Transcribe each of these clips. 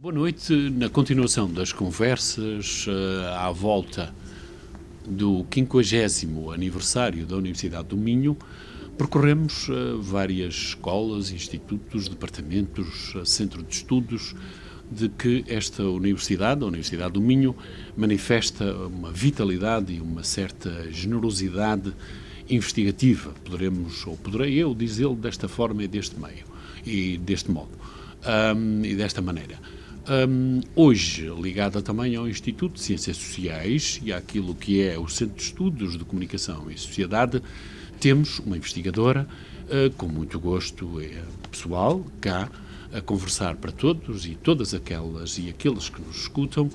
Boa noite. Na continuação das conversas à volta do 50º aniversário da Universidade do Minho, percorremos várias escolas, institutos, departamentos, centro de estudos, de que esta universidade, a Universidade do Minho, manifesta uma vitalidade e uma certa generosidade investigativa. Poderei eu dizê-lo desta forma e deste meio, e deste modo, e desta maneira. Hoje, ligada também ao Instituto de Ciências Sociais e àquilo que é o Centro de Estudos de Comunicação e Sociedade, temos uma investigadora com muito gosto pessoal, cá, a conversar para todos e todas aquelas e aqueles que nos escutam,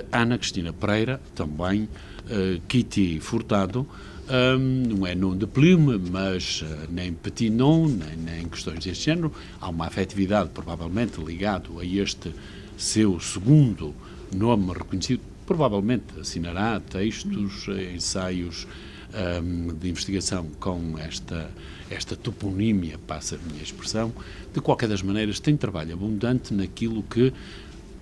Ana Cristina Pereira, também Kitty Furtado, não é nom de plume, mas nem petit nom, nem questões deste género. Há uma afetividade, provavelmente, ligado a este seu segundo nome reconhecido. Provavelmente assinará textos, ensaios de investigação com esta toponímia, passa a minha expressão. De qualquer das maneiras, tem trabalho abundante naquilo que,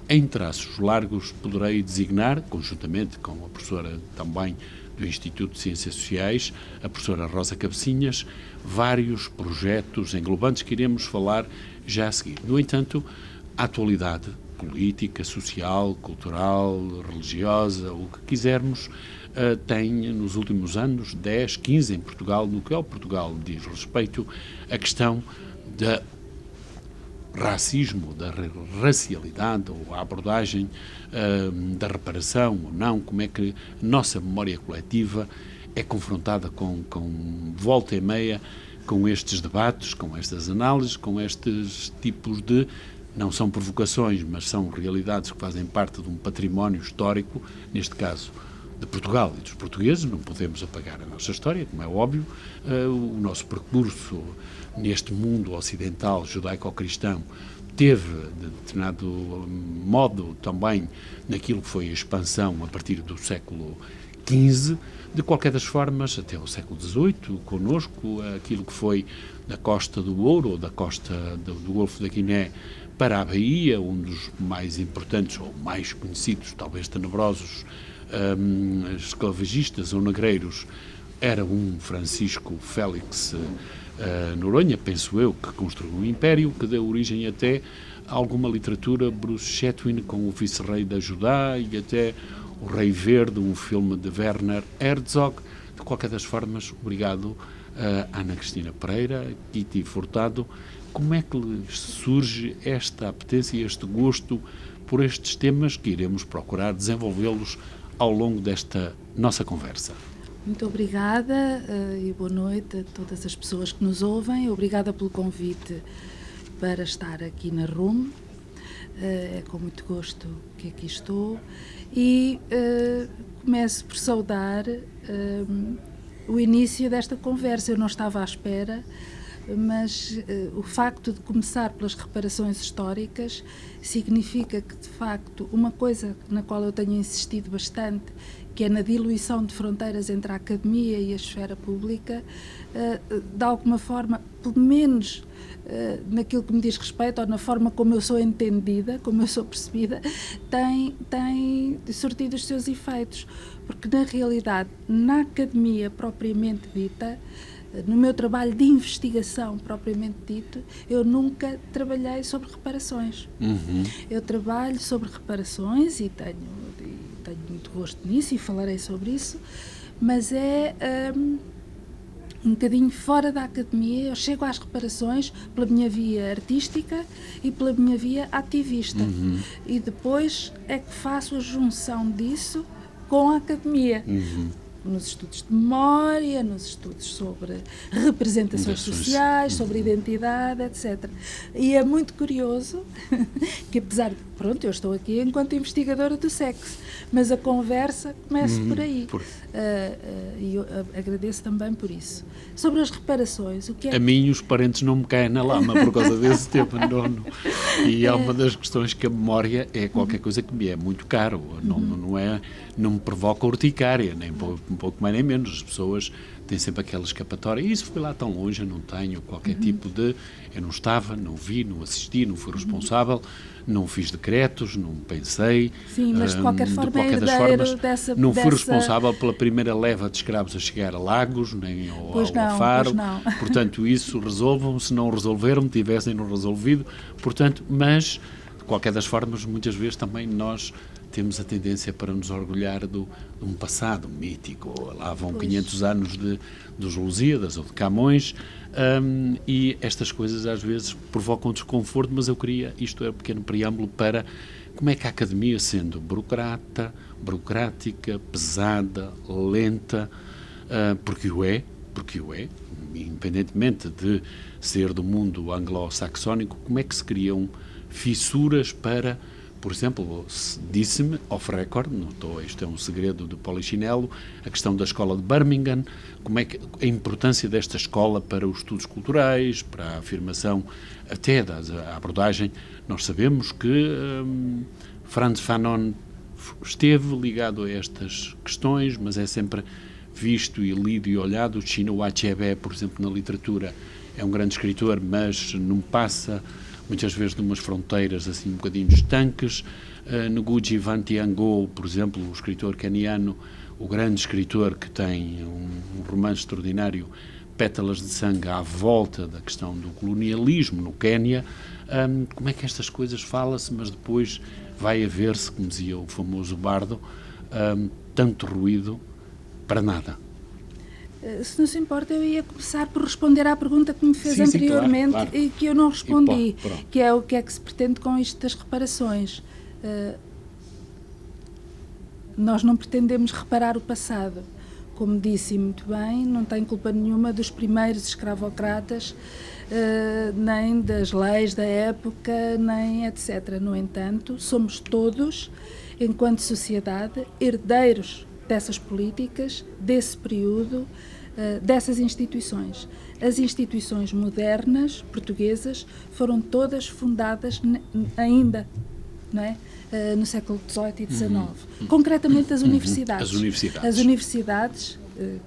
em traços largos, poderei designar, conjuntamente com a professora também do Instituto de Ciências Sociais, a professora Rosa Cabecinhas, vários projetos englobantes que iremos falar já a seguir. No entanto, a atualidade política, social, cultural, religiosa, o que quisermos, tem nos últimos anos, 10, 15 em Portugal, no que ao Portugal diz respeito, a questão da racismo, da racialidade ou a abordagem da reparação ou não, como é que a nossa memória coletiva é confrontada com volta e meia com estes debates, com estas análises, com estes tipos de, não são provocações, mas são realidades que fazem parte de um património histórico, neste caso de Portugal e dos portugueses. Não podemos apagar a nossa história, como é óbvio. O nosso percurso neste mundo ocidental judaico-cristão teve, de determinado modo, também naquilo que foi a expansão a partir do século XV, de qualquer das formas, até o século XVIII, connosco, aquilo que foi da Costa do Ouro, ou da costa do Golfo da Guiné, para a Bahia, um dos mais importantes, ou mais conhecidos, talvez tenebrosos, esclavagistas ou negreiros, era um Francisco Félix Noronha, penso eu, que construiu um império que deu origem até a alguma literatura, Bruce Chatwin com o vice-rei da Judá e até o Rei Verde, um filme de Werner Herzog. De qualquer das formas, obrigado Ana Cristina Pereira, Kitty Furtado. Como é que lhes surge esta apetência e este gosto por estes temas que iremos procurar desenvolvê-los ao longo desta nossa conversa? Muito obrigada e boa noite a todas as pessoas que nos ouvem. Obrigada pelo convite para estar aqui na RUM. É com muito gosto que aqui estou e começo por saudar o início desta conversa. Eu não estava à espera, mas o facto de começar pelas reparações históricas significa que, de facto, uma coisa na qual eu tenho insistido bastante, que é na diluição de fronteiras entre a academia e a esfera pública, de alguma forma, pelo menos naquilo que me diz respeito, ou na forma como eu sou entendida, como eu sou percebida, tem surtido os seus efeitos. Porque, na realidade, na academia propriamente dita, no meu trabalho de investigação propriamente dito, eu nunca trabalhei sobre reparações. Eu trabalho sobre reparações e tenho muito gosto nisso e falarei sobre isso, mas é um bocadinho fora da academia. Eu chego às reparações pela minha via artística e pela minha via ativista. E depois é que faço a junção disso com a academia. Nos estudos de memória, nos estudos sobre representações sociais, sobre identidade, etc. E é muito curioso que, apesar de, pronto, eu estou aqui enquanto investigadora do sexo, mas a conversa começa por aí. E eu agradeço também por isso. Sobre as reparações, o que é... A mim os parentes não me caem na lama por causa desse tempo. E é uma das questões que a memória é qualquer coisa que me é muito caro. Não me provoca urticária, nem um pouco mais nem menos. As pessoas têm sempre aquela escapatória. E isso foi lá tão longe, eu não tenho qualquer tipo de... Eu não estava, não vi, não assisti, não fui responsável, não fiz decretos, não pensei. Sim, mas de qualquer forma qualquer das herdeiro formas, não fui responsável pela primeira leva de escravos a chegar a Lagos, nem ao Faro. Portanto, isso resolvam. Se não resolveram, tivessem não resolvido. Portanto, mas, de qualquer das formas, muitas vezes também nós temos a tendência para nos orgulhar de um passado mítico. Lá vão 500 anos dos Lusíadas ou de Camões, e estas coisas às vezes provocam desconforto, mas eu queria, isto é um pequeno preâmbulo para como é que a academia, sendo burocrática, pesada, lenta, porque o é, independentemente de ser do mundo anglo-saxónico, como é que se criam fissuras para... Por exemplo, disse-me, off record, isto é um segredo do Polichinelo, a questão da escola de Birmingham, como é que a importância desta escola para os estudos culturais, para a afirmação até da abordagem. Nós sabemos que Frantz Fanon esteve ligado a estas questões, mas é sempre visto e lido e olhado. Chinua Achebe, por exemplo, na literatura, é um grande escritor, mas não passa... muitas vezes de umas fronteiras assim um bocadinho estanques. Ngugi Van Thiong'o, por exemplo, o escritor caniano, o grande escritor que tem um romance extraordinário, Pétalas de Sangue, à volta da questão do colonialismo no Quénia. Como é que estas coisas fala-se, mas depois vai haver-se, como dizia o famoso bardo, tanto ruído para nada. Se não se importa, eu ia começar por responder à pergunta que me fez anteriormente, claro. E que eu não respondi, que é o que é que se pretende com isto das reparações. Nós não pretendemos reparar o passado. Como disse muito bem, não tem culpa nenhuma dos primeiros escravocratas, nem das leis da época, nem etc. No entanto, somos todos, enquanto sociedade, herdeiros dessas políticas, desse período, dessas instituições. As instituições modernas, portuguesas, foram todas fundadas ainda, não é? No século XVIII e XIX. Concretamente as universidades. As universidades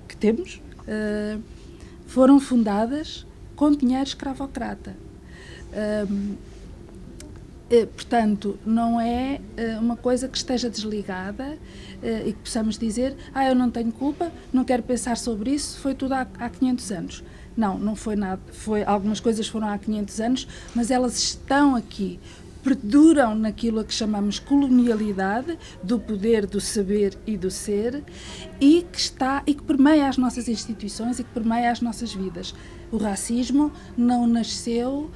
que temos foram fundadas com dinheiro escravocrata. Portanto, não é uma coisa que esteja desligada e que possamos dizer, eu não tenho culpa, não quero pensar sobre isso, foi tudo há 500 anos. Não foi nada. Algumas coisas foram há 500 anos, mas elas estão aqui, perduram naquilo a que chamamos colonialidade, do poder, do saber e do ser, e que permeia as nossas instituições e que permeia as nossas vidas. O racismo não nasceu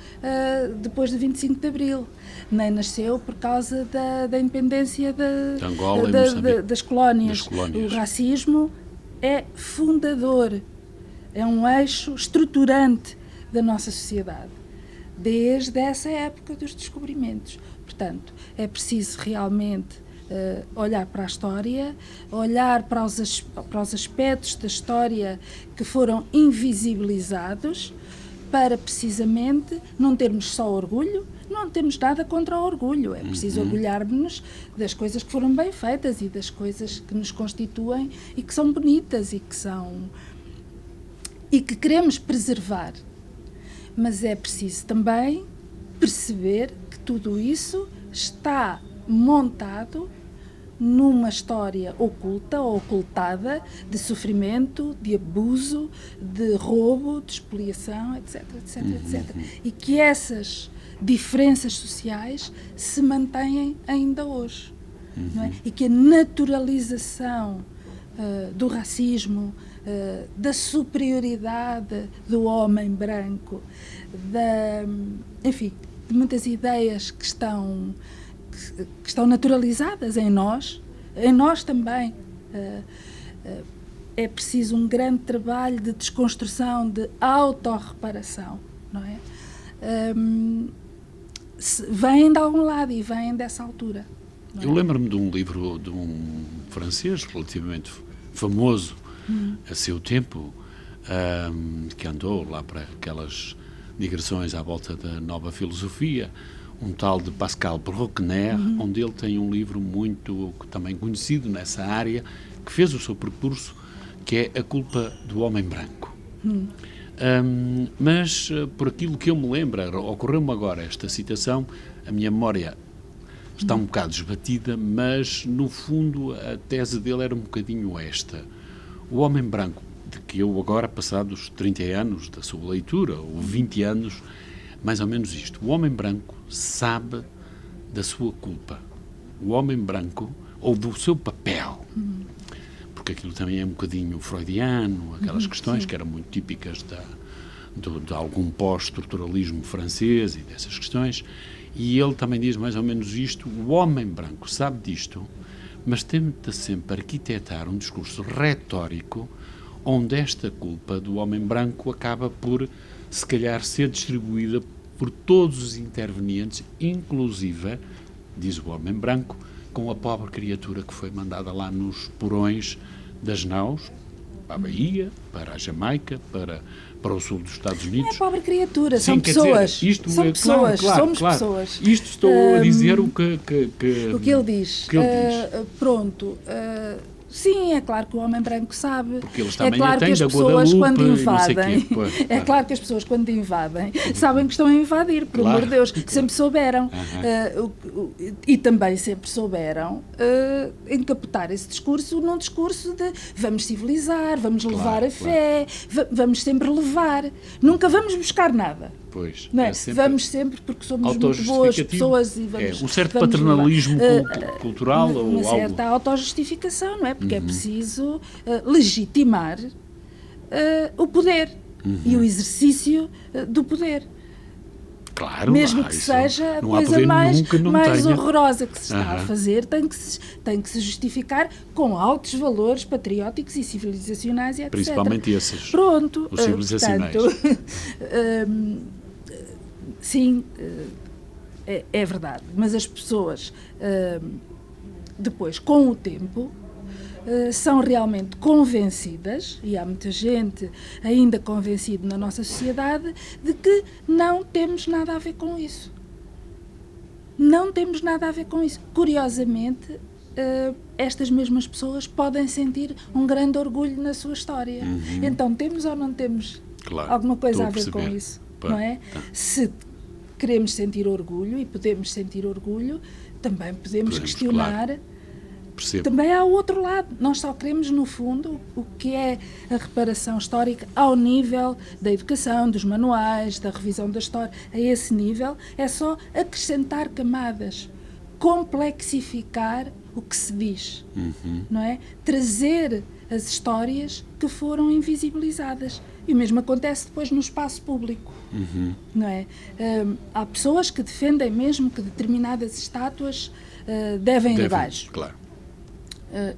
depois de 25 de Abril, nem nasceu por causa da independência das colónias. O racismo é fundador, é um eixo estruturante da nossa sociedade, desde essa época dos descobrimentos. Portanto, é preciso realmente olhar para a história, olhar para os aspectos da história que foram invisibilizados, para precisamente não termos só orgulho. Não temos nada contra o orgulho, é preciso orgulhar-nos das coisas que foram bem feitas e das coisas que nos constituem e que são bonitas e que queremos preservar. Mas é preciso também perceber que tudo isso está montado numa história oculta ou ocultada de sofrimento, de abuso, de roubo, de expoliação, etc, etc, etc. E que essas diferenças sociais se mantêm ainda hoje. Não é? E que a naturalização do racismo, da superioridade do homem branco, enfim, de muitas ideias que estão naturalizadas em nós também. É preciso um grande trabalho de desconstrução, de autorreparação, não é? Vêm de algum lado e vêm dessa altura. Eu lembro-me de um livro de um francês relativamente famoso a seu tempo, que andou lá para aquelas digressões à volta da nova filosofia, um tal de Pascal Bruckner, onde ele tem um livro muito também conhecido nessa área, que fez o seu percurso que é a culpa do homem branco. Mas, por aquilo que eu me lembro, ocorreu-me agora esta citação, a minha memória está um bocado esbatida, mas, no fundo, a tese dele era um bocadinho esta. O homem branco, de que eu agora, passados 30 anos da sua leitura, ou 20 anos, mais ou menos isto, o homem branco sabe da sua culpa. O homem branco, ou do seu papel, porque aquilo também é um bocadinho freudiano, aquelas questões que eram muito típicas de algum pós-estruturalismo francês e dessas questões, e ele também diz mais ou menos isto: o homem branco sabe disto, mas tenta sempre arquitetar um discurso retórico onde esta culpa do homem branco acaba por, se calhar, ser distribuída por todos os intervenientes, inclusive, diz o homem branco, com a pobre criatura que foi mandada lá nos porões das naus, para a Bahia, para a Jamaica, para o sul dos Estados Unidos. Não é pobre criatura, Sim, são pessoas. Dizer, isto são é, pessoas, claro, somos claro. pessoas. Isto estou a dizer o que ele diz. Que ele diz. Pronto. Sim, é claro que o homem branco sabe. Porque eles é também claro que as da pessoas, Guadalupe, quando e não sei invadem, quê. Pois, é claro. claro que as pessoas, quando invadem, sabem que estão a invadir, por Claro, amor de Deus, claro. sempre souberam. E também sempre souberam encapotar esse discurso num discurso de vamos civilizar, vamos levar a fé, vamos sempre levar. Nunca vamos buscar nada. Pois, Não é? sempre Vamos sempre porque somos muito boas pessoas e vamos. um certo vamos paternalismo cultural ou uma algo. certa autojustificação, não é? Porque é preciso legitimar o poder e o exercício do poder. Claro, Mesmo que isso seja a não há coisa poder mais nunca não mais tenha. horrorosa que se está a fazer, tem que se justificar com altos valores patrióticos e civilizacionais e etc. Principalmente esses. Pronto. Os civilizacionais. Portanto, sim, é verdade. Mas as pessoas, depois, com o tempo, são realmente convencidas, e há muita gente ainda convencida na nossa sociedade, de que não temos nada a ver com isso. Não temos nada a ver com isso. Curiosamente, estas mesmas pessoas podem sentir um grande orgulho na sua história. Então, temos ou não temos alguma coisa a ver com isso? Não é? Se queremos sentir orgulho, e podemos sentir orgulho, também podemos questionar. Claro. Percebo. Também há o outro lado. Nós só queremos, no fundo, o que é a reparação histórica ao nível da educação, dos manuais, da revisão da história. A esse nível é só acrescentar camadas, complexificar o que se diz, não é? Trazer as histórias que foram invisibilizadas. E o mesmo acontece depois no espaço público, não é? Há pessoas que defendem mesmo que determinadas estátuas devem ir abaixo. Claro.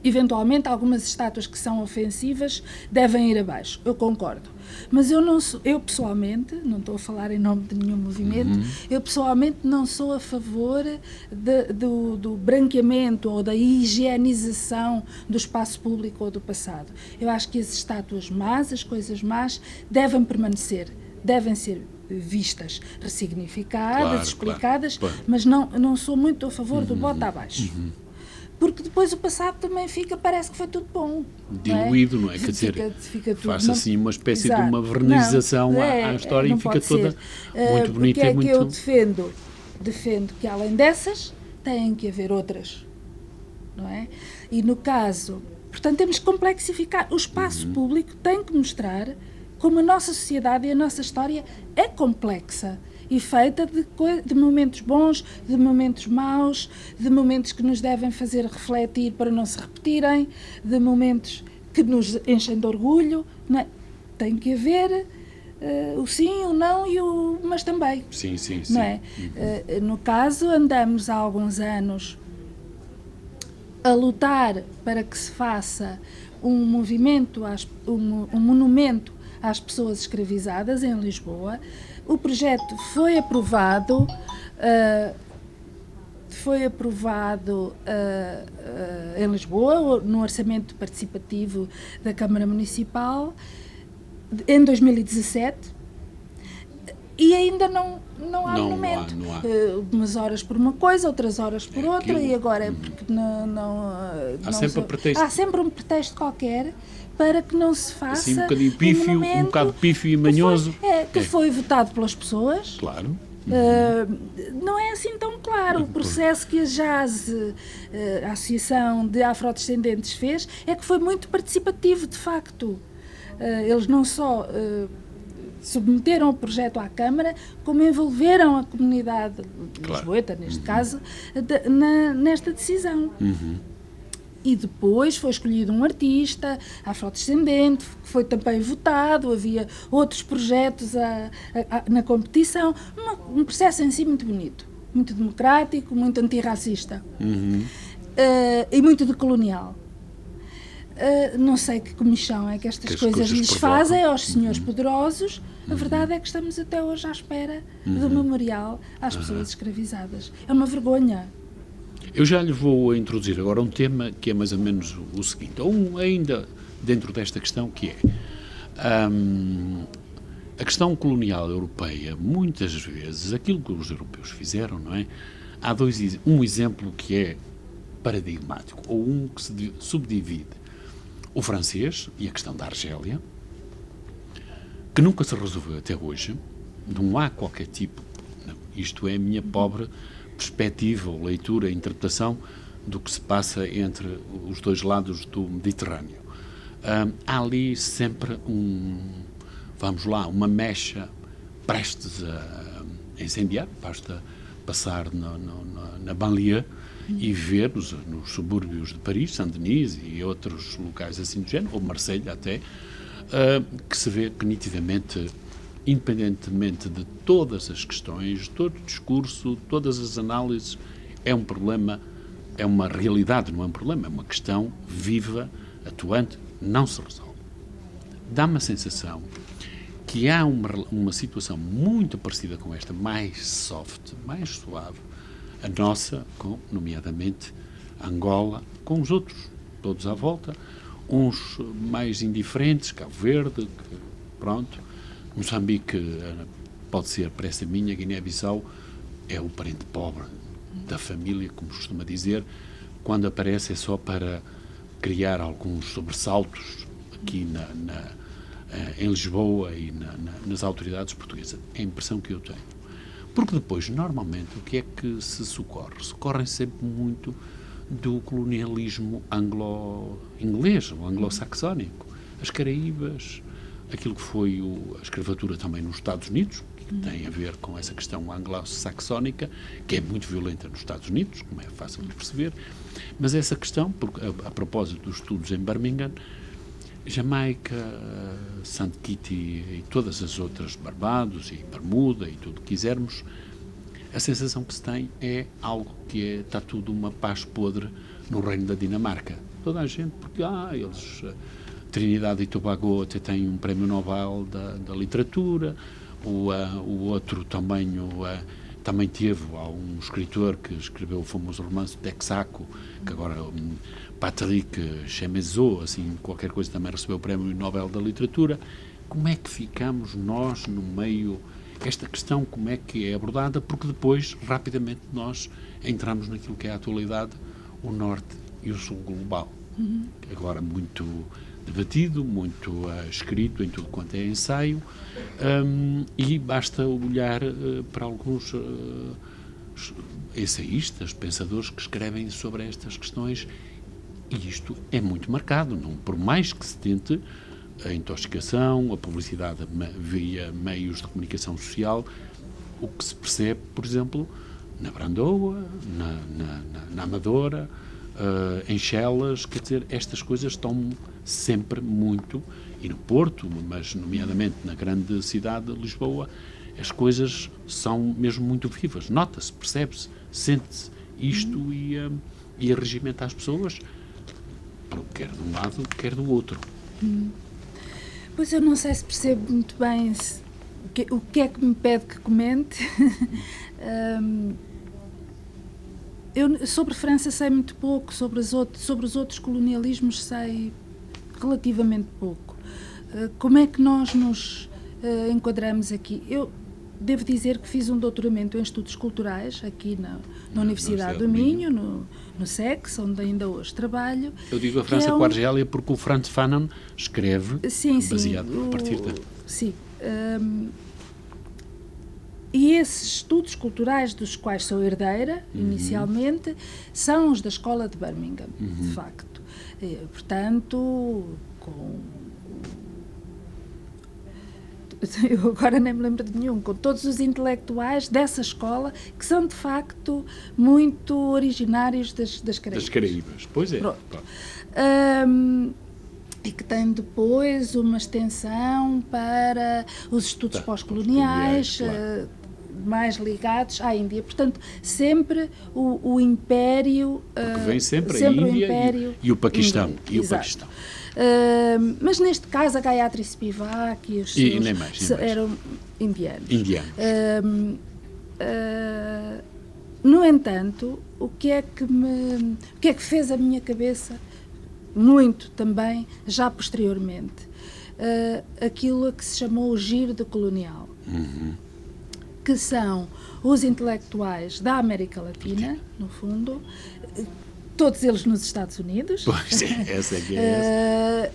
Eventualmente, algumas estátuas que são ofensivas devem ir abaixo. Eu concordo. Mas eu pessoalmente, não estou a falar em nome de nenhum movimento, eu pessoalmente não sou a favor do branqueamento ou da higienização do espaço público ou do passado. Eu acho que as estátuas más, as coisas más, devem permanecer, devem ser vistas, ressignificadas, explicadas, mas não sou muito a favor do bota abaixo. Porque depois o passado também parece que foi tudo bom. Diluído, não é? Quer dizer, faz assim uma espécie de uma vernização à história e fica toda muito bonita e muito... O que é que eu defendo? Defendo que além dessas, têm que haver outras, não é? E no caso, portanto, temos que complexificar. O espaço público tem que mostrar como a nossa sociedade e a nossa história é complexa e feita de momentos bons, de momentos maus, de momentos que nos devem fazer refletir para não se repetirem, de momentos que nos enchem de orgulho. Não é? Tem que haver o sim, o não e o mas também. Sim. Não é? No caso, andamos há alguns anos a lutar para que se faça um movimento, um monumento às pessoas escravizadas em Lisboa. O projeto foi aprovado em Lisboa, no orçamento participativo da Câmara Municipal, em 2017, E ainda não há monumento. Não há. Umas horas por uma coisa, outras horas por outra, aquilo. e agora é porque Há sempre pretexto. Há sempre um pretexto qualquer para que não se faça assim, um bocadinho pífio, um bocado pífio e manhoso. Que foi votado pelas pessoas. Claro. Não é assim tão claro. O processo que a JAS, a Associação de Afrodescendentes, fez é que foi muito participativo, de facto. Eles não só submeteram o projeto à Câmara, como envolveram a comunidade lisboeta, neste caso, nesta decisão. E depois foi escolhido um artista afrodescendente, que foi também votado, havia outros projetos na competição, um processo em si muito bonito, muito democrático, muito antirracista e muito decolonial. Não sei que comissão é que estas coisas lhes fazem aos senhores poderosos. A verdade é que estamos até hoje à espera do memorial às pessoas escravizadas. É uma vergonha. Eu já lhe vou introduzir agora um tema que é mais ou menos o seguinte, ainda dentro desta questão, que é a questão colonial europeia. Muitas vezes, aquilo que os europeus fizeram, não é? Há um exemplo que é paradigmático, ou um que se subdivide. O francês e a questão da Argélia, que nunca se resolveu até hoje. Não há qualquer tipo, isto é a minha pobre perspectiva, ou leitura, interpretação do que se passa entre os dois lados do Mediterrâneo. Há ali sempre uma mecha prestes a incendiar. Basta passar na banlieue e ver nos subúrbios de Paris, Saint-Denis e outros locais assim do género, ou Marselha até, que se vê que nitidamente, independentemente de todas as questões, todo o discurso, todas as análises, é um problema, é uma realidade, não é um problema, é uma questão viva, atuante, não se resolve. Dá-me a sensação que há uma situação muito parecida com esta, mais soft, mais suave, a nossa, nomeadamente Angola, com os outros, todos à volta, uns mais indiferentes, Cabo Verde, pronto, Moçambique pode ser pressa minha, Guiné-Bissau é o parente pobre da família, como costuma dizer, quando aparece é só para criar alguns sobressaltos aqui em Lisboa e nas autoridades portuguesas. É a impressão que eu tenho. Porque depois, normalmente, o que é que se socorre? Socorrem sempre muito do colonialismo anglo-inglês, ou anglo-saxónico. As Caraíbas, aquilo que foi a escravatura também nos Estados Unidos, que tem a ver com essa questão anglo-saxónica, que é muito violenta nos Estados Unidos, como é fácil de perceber, mas essa questão, a propósito dos estudos em Birmingham, Jamaica, St. Kitts e todas as outras, Barbados e Bermuda e tudo o que quisermos, a sensação que se tem é algo que está tudo uma paz podre no reino da Dinamarca. Toda a gente, porque eles, Trinidade e Tobago até têm um prémio Nobel da literatura, o outro também, também teve um escritor que escreveu o famoso romance Texaco, que agora Patrick Chemezot, assim, qualquer coisa, também recebeu o prémio Nobel da literatura. Como é que ficamos nós no meio, esta questão, como é que é abordada? Porque depois, rapidamente, nós entramos naquilo que é a atualidade, o Norte e o Sul global. Agora muito debatido, muito escrito em tudo quanto é ensaio, e basta olhar para alguns ensaístas, pensadores que escrevem sobre estas questões, e isto é muito marcado, não? Por mais que se tente a intoxicação, a publicidade via meios de comunicação social, o que se percebe, por exemplo, na Brandoa, na Amadora, em Chelas, quer dizer, estas coisas estão sempre muito, e no Porto, mas nomeadamente na grande cidade de Lisboa, as coisas são mesmo muito vivas, nota-se, percebe-se, sente-se isto e arregimenta as pessoas, quer de um lado, quer do outro. Pois eu não sei se percebo muito bem o que é que me pede que comente. Eu sobre França sei muito pouco, sobre os outros colonialismos sei relativamente pouco. Como é que nós nos enquadramos aqui? devo dizer que fiz um doutoramento em estudos culturais aqui na Universidade do Minho, no SEX, onde ainda hoje trabalho. Eu digo a França com a Argélia porque o Frantz Fanon escreve baseado a partir da... Sim. E esses estudos culturais dos quais sou herdeira, inicialmente, são os da Escola de Birmingham, de facto. Portanto, eu agora nem me lembro de nenhum, com todos os intelectuais dessa escola, que são, de facto, muito originários das Caraíbas. Das Caraíbas, pois é. E que tem depois uma extensão para os estudos pós-coloniais, claro, mais ligados à Índia. Portanto, sempre o Império... Porque vem sempre a Índia e o Paquistão. Mas neste caso a Gayatri Spivak e os seus eram indianos. No entanto, o que é que fez a minha cabeça muito também, já posteriormente, aquilo a que se chamou o giro decolonial, que são os intelectuais da América Latina, no fundo, todos eles nos Estados Unidos, pois é, essa é que é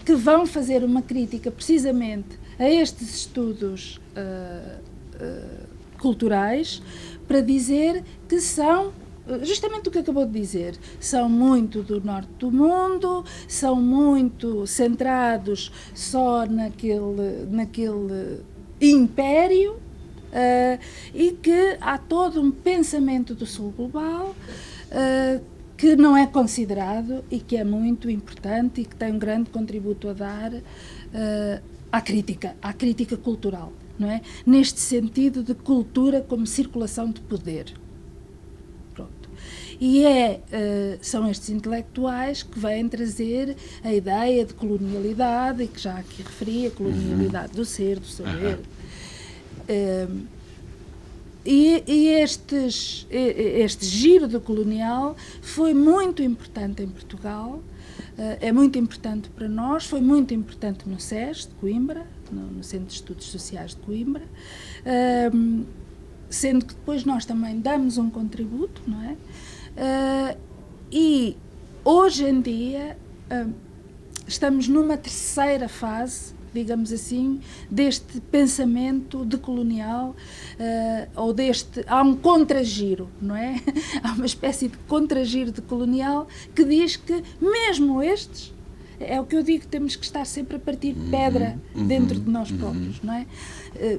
que vão fazer uma crítica precisamente a estes estudos culturais, para dizer que são justamente o que acabou de dizer, são muito do norte do mundo, são muito centrados só naquele império, e que há todo um pensamento do sul global que não é considerado e que é muito importante e que tem um grande contributo a dar à crítica cultural, não é? Neste sentido de cultura como circulação de poder. E são estes intelectuais que vêm trazer a ideia de colonialidade, e que já aqui referi, a colonialidade do ser, do saber. Este giro do colonial foi muito importante em Portugal, é muito importante para nós, foi muito importante no SES de Coimbra, no Centro de Estudos Sociais de Coimbra, sendo que depois nós também damos um contributo, não é? E hoje em dia estamos numa terceira fase, digamos assim, deste pensamento decolonial, há um contragiro, não é? Há uma espécie de contragiro decolonial que diz que mesmo estes, é o que eu digo, temos que estar sempre a partir pedra dentro de nós próprios, não é?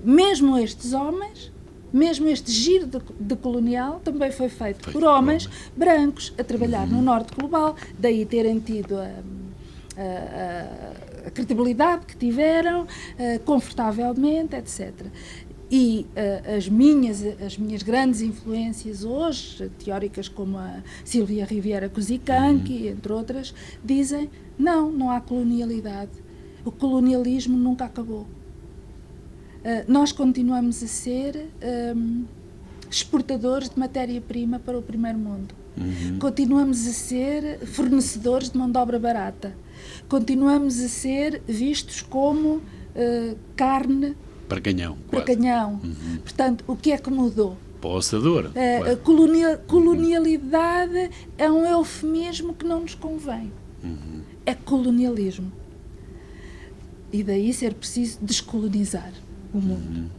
Mesmo estes homens, mesmo este giro decolonial também foi feito por homens brancos a trabalhar no norte global, daí terem tido a credibilidade que tiveram, confortavelmente, etc. E as minhas grandes influências hoje, teóricas como a Silvia Riviera Kuzikanki, entre outras, dizem não há colonialidade. O colonialismo nunca acabou. Nós continuamos a ser exportadores de matéria-prima para o primeiro mundo. Continuamos a ser fornecedores de mão de obra barata. Continuamos a ser vistos como carne para canhão. Portanto, o que é que mudou? Para o assador. A colonialidade é um eufemismo que não nos convém. É colonialismo. E daí ser preciso descolonizar o mundo.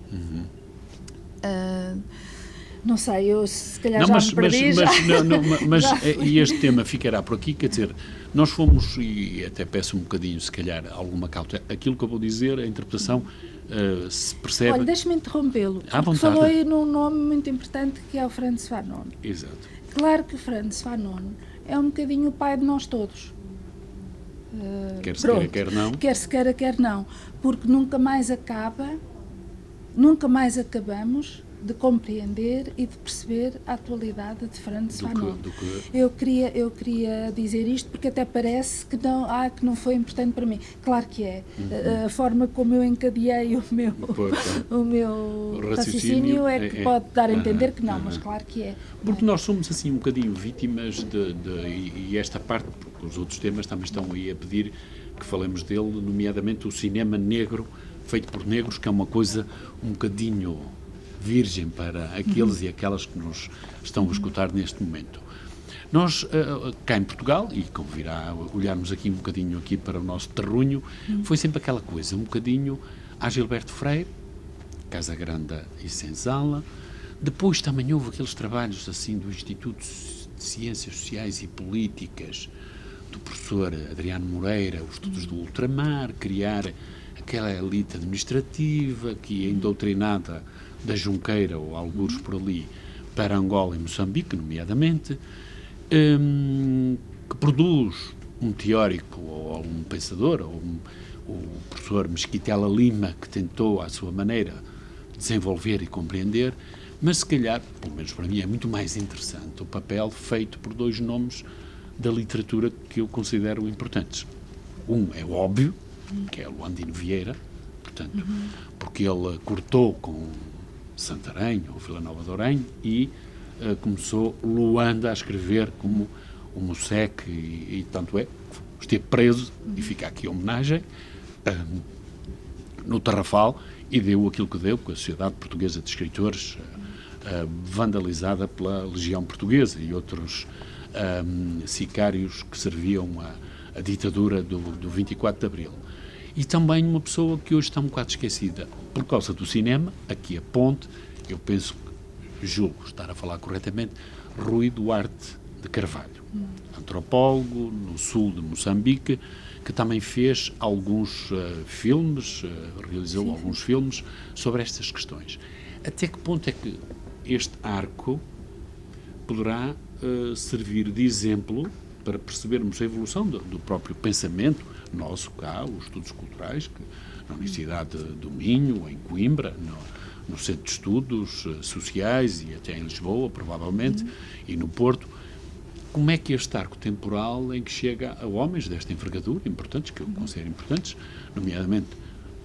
Não sei, eu se calhar me perdi. Mas e este tema ficará por aqui, quer dizer, nós fomos, e até peço um bocadinho, se calhar, alguma cautela, aquilo que eu vou dizer, a interpretação se percebe... Olha, deixe-me interrompê-lo, porque falou aí num nome muito importante que é o Frantz Fanon. Exato. Claro que o Frantz Fanon é um bocadinho o pai de nós todos. Quer se queira, quer não. Quer se queira, quer não, porque nunca mais acabamos de compreender e de perceber a atualidade de Frantz Fanon. Eu queria dizer isto porque até parece que não foi importante para mim. Claro que é. A forma como eu encadeei o meu raciocínio é que pode dar a entender que não, mas claro que é. Porque nós somos assim um bocadinho vítimas e esta parte, porque os outros temas também estão aí a pedir que falemos dele, nomeadamente o cinema negro feito por negros, que é uma coisa um bocadinho virgem para aqueles e aquelas que nos estão a escutar neste momento. Nós, cá em Portugal, e convirá olharmos aqui um bocadinho aqui para o nosso terrunho, foi sempre aquela coisa, um bocadinho a Gilberto Freire, Casa Grande e Senzala. Depois também houve aqueles trabalhos assim do Instituto de Ciências Sociais e Políticas, do professor Adriano Moreira, os estudos do ultramar, criar aquela elite administrativa que ia doutrinada da Junqueira ou algures por ali para Angola e Moçambique, nomeadamente, que produz um teórico ou um pensador, ou o professor Mesquitela Lima, que tentou, à sua maneira, desenvolver e compreender, mas se calhar, pelo menos para mim, é muito mais interessante o papel feito por dois nomes da literatura que eu considero importantes. Um é óbvio, que é Luandino Vieira, portanto, porque ele cortou com Santarém, ou Vila Nova de Orém, e começou Luanda a escrever como o Mosec, e tanto é, esteve preso, e fica aqui a homenagem, no Tarrafal, e deu aquilo que deu, com a Sociedade Portuguesa de Escritores, vandalizada pela Legião Portuguesa e outros sicários que serviam a ditadura do 24 de Abril. E também uma pessoa que hoje está um bocado esquecida por causa do cinema, aqui a ponte, eu penso, julgo estar a falar corretamente, Rui Duarte de Carvalho, antropólogo no sul de Moçambique, que também fez alguns filmes, realizou alguns filmes sobre estas questões. Até que ponto é que este arco poderá servir de exemplo para percebermos a evolução do próprio pensamento nosso cá, os estudos culturais, que, na Universidade do Minho, em Coimbra, no Centro de Estudos Sociais e até em Lisboa, provavelmente, e no Porto, como é que este arco temporal em que chega a homens desta envergadura, importantes, que eu considero importantes, nomeadamente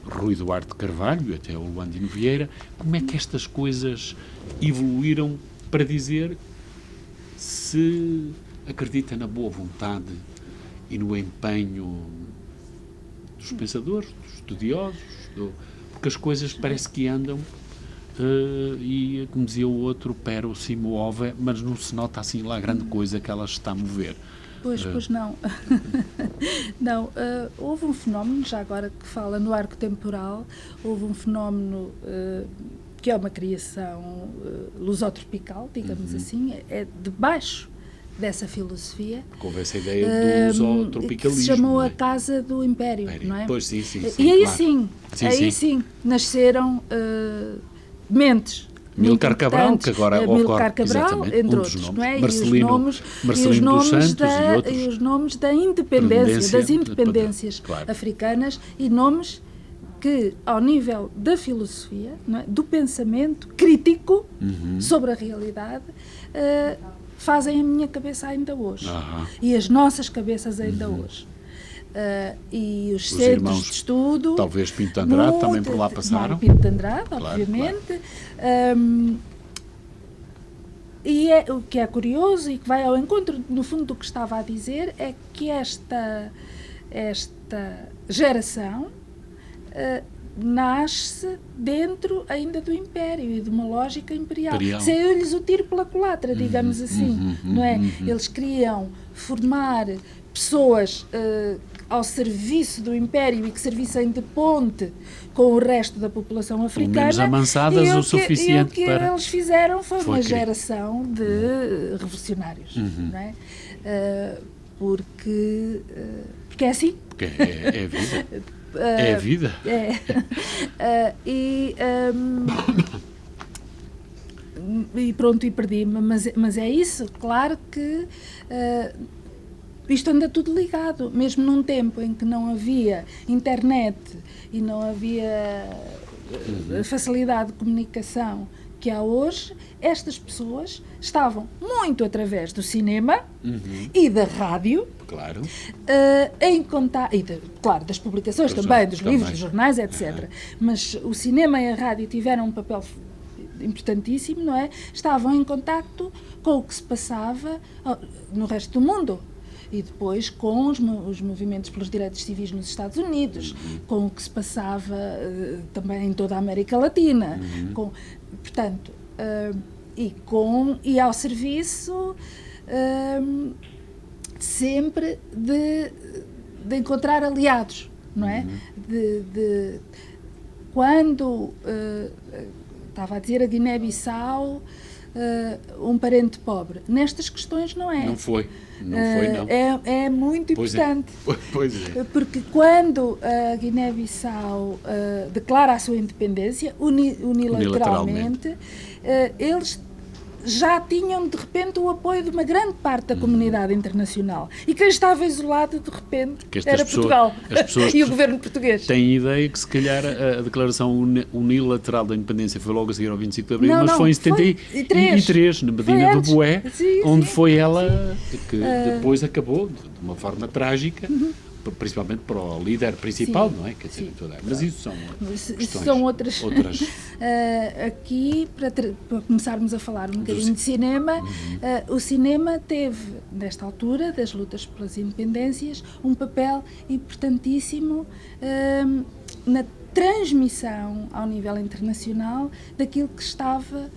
Rui Duarte de Carvalho e até o Luandino Vieira, como é que estas coisas evoluíram para dizer se acredita na boa vontade e no empenho dos pensadores, dos estudiosos, porque as coisas parece que andam e, como dizia o outro, pero si muove, mas não se nota assim lá grande coisa que ela está a mover. Pois não. Não, houve um fenómeno, já agora que fala no arco temporal, houve um fenómeno que é uma criação lusotropical, digamos assim, é debaixo dessa filosofia. Houve essa ideia do lusotropicalismo. Que se chamou é? a Casa do Império, não é? Pois sim, E aí claro. sim, nasceram mentes. Amílcar Cabral, que agora Amílcar Cabral, entre outros, não é? Marcelino dos Santos e outros. E os nomes das independências claro. africanas e nomes que, ao nível da filosofia, não é? Do pensamento crítico sobre a realidade, fazem a minha cabeça ainda hoje. E as nossas cabeças ainda hoje. E os centros irmãos, de estudo... Talvez Pinto de Andrade também por lá passaram. Pinto de Andrade, claro, obviamente. Claro. E o que é curioso e que vai ao encontro, no fundo, do que estava a dizer, é que esta geração nasce dentro ainda do Império e de uma lógica imperial. Saiu-lhes o tiro pela culatra, digamos assim, não é? Eles queriam formar pessoas ao serviço do Império e que servissem de ponte com o resto da população africana. Pelo menos amansadas o suficiente para... E o que para... eles fizeram foi uma geração de revolucionários, não é? Porque é assim. Porque é a vida. É a vida. E pronto, e perdi-me, mas é isso, claro que isto anda tudo ligado, mesmo num tempo em que não havia internet e não havia facilidade de comunicação que há hoje, estas pessoas estavam muito através do cinema e da rádio, claro, em contato, e claro, das publicações também, dos livros, dos jornais, etc. Mas o cinema e a rádio tiveram um papel importantíssimo, não é? Estavam em contacto com o que se passava no resto do mundo. e depois com os movimentos pelos direitos civis nos Estados Unidos, com o que se passava também em toda a América Latina, portanto, e ao serviço sempre de encontrar aliados, não é? Quando estava a dizer a Guiné-Bissau, um parente pobre, nestas questões não é. Não foi, não. É muito importante. Pois é. Porque quando a Guiné-Bissau declara a sua independência, unilateralmente, eles já tinham, de repente, o apoio de uma grande parte da comunidade internacional. E quem estava isolado, de repente, era Portugal e o governo português. Têm ideia que, se calhar, a declaração unilateral da independência foi logo a seguir ao 25 de Abril, mas foi em 73, na Medina do Bué, onde foi ela que depois acabou, de uma forma trágica, principalmente para o líder principal, não é? Quer dizer, mas isso são outras. Aqui, para começarmos a falar um bocadinho de cinema, o cinema teve, nesta altura das lutas pelas independências, um papel importantíssimo na transmissão ao nível internacional daquilo que estava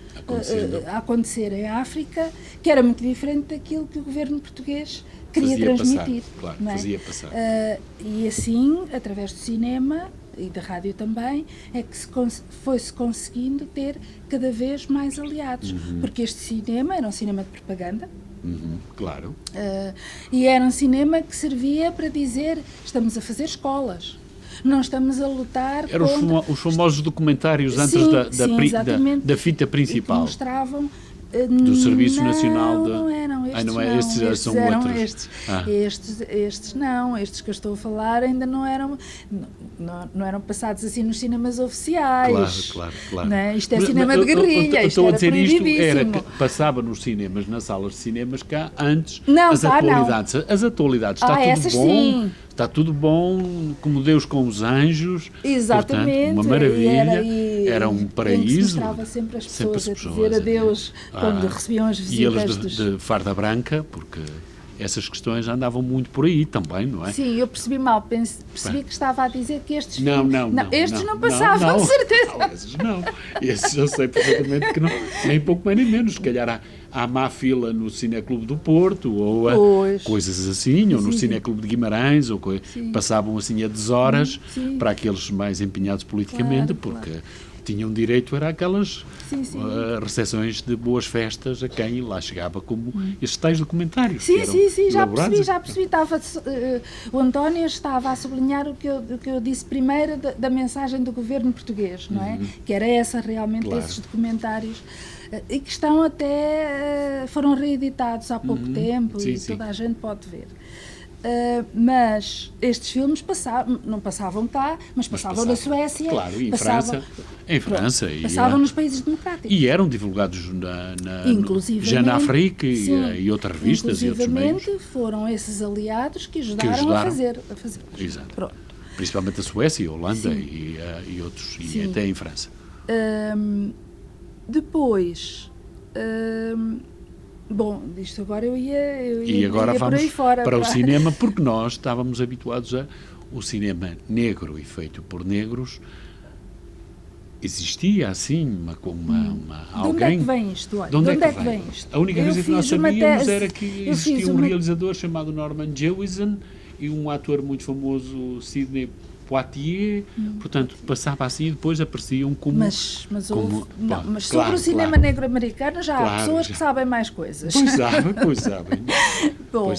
a acontecer em África, que era muito diferente daquilo que o governo português queria transmitir. Claro, não é? Fazia passar. E assim, através do cinema e da rádio também, é que foi-se conseguindo ter cada vez mais aliados, porque este cinema era um cinema de propaganda. Claro. E era um cinema que servia para dizer: estamos a fazer escolas, não estamos a lutar Eram contra... os famosos documentários antes da fita principal. E que mostravam... Do Serviço Nacional Não eram estes, estes são outros. Estes não, estes que eu estou a falar ainda não eram passados assim nos cinemas oficiais. Claro. Não é? Isto é cinema de guerrilha, isto era proibidíssimo. Isto era que passava nos cinemas, nas salas de cinemas cá, antes, atualidades. As atualidades, está tudo bom. Sim. Está tudo bom, como Deus com os anjos. Exatamente. Portanto, uma maravilha. Era um paraíso. Se mostrava sempre as pessoas a dizer adeus quando recebiam as visitas. E eles de farda branca, porque essas questões andavam muito por aí também, não é? Sim, eu percebi mal. Percebi que estava a dizer que estes Estes não passavam, de certeza. Esses não. Esses eu sei perfeitamente que não. Nem pouco mais nem menos. Se calhar há má fila no Cineclube do Porto, ou coisas assim, ou no Cineclube de Guimarães, ou passavam assim a deshoras para aqueles mais empenhados politicamente, porque tinham direito era aquelas recepções de boas festas a quem lá chegava, como estes tais documentários. Já percebi. O António estava a sublinhar o que eu disse primeiro da mensagem do governo português, não é? Que era essa realmente, esses documentários, e que estão foram reeditados há pouco tempo, e toda a gente pode ver. Mas estes filmes não passavam cá, mas passavam na Suécia, em França, passavam nos países democráticos. E eram divulgados Jeune Afrique e outras revistas e outros meios. Foram esses aliados que ajudaram a fazer. Exato. Pronto. Principalmente a Suécia, a Holanda e outros, e até em França. Depois... Bom, disto agora eu ia agora vamos por aí fora, para o cinema, porque nós estávamos habituados o cinema negro e feito por negros. Existia assim alguém... De onde é que vem isto? Olha, de onde é que vem isto? A única coisa que nós sabíamos era que existia um realizador chamado Norman Jewison e um ator muito famoso, Sidney Poitier, portanto, passava assim e depois apareciam como... Mas sobre o cinema negro americano já há pessoas que sabem mais coisas. Pois sabem. Bom,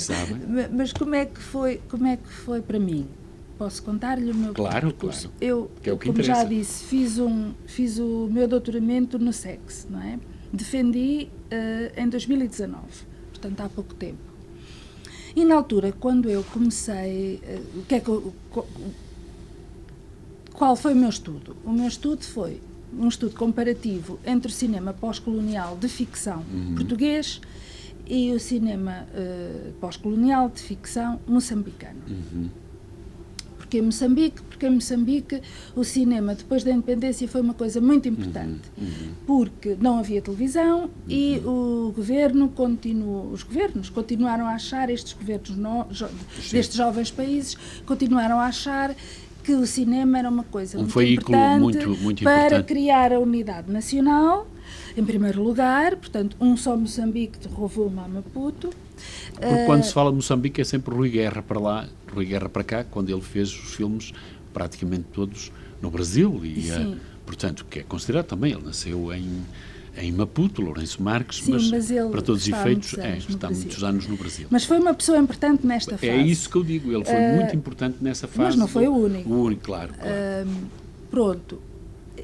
mas como é que foi para mim? Posso contar-lhe o meu percurso? Eu, como já disse, fiz o meu doutoramento no SEX, não é? Defendi em 2019, portanto há pouco tempo. E na altura, quando eu comecei, qual foi o meu estudo? O meu estudo foi um estudo comparativo entre o cinema pós-colonial de ficção português e o cinema pós-colonial de ficção moçambicano. Porquê Moçambique? Porque em Moçambique o cinema, depois da independência, foi uma coisa muito importante, porque não havia televisão e os governos continuaram a achar, estes governos destes jovens países, continuaram a achar que o cinema era uma coisa muito importante para criar a unidade nacional, em primeiro lugar, portanto, um só Moçambique de Rovuma a Maputo. Porque quando se fala de Moçambique é sempre Rui Guerra para lá, Rui Guerra para cá, quando ele fez os filmes praticamente todos no Brasil e, portanto, que é considerado também, ele nasceu em Maputo, Lourenço Marques, mas ele para todos os efeitos está muitos anos no Brasil. Mas foi uma pessoa importante nesta fase. É isso que eu digo, ele foi muito importante nessa fase. Mas não foi o único. O único, claro. Pronto.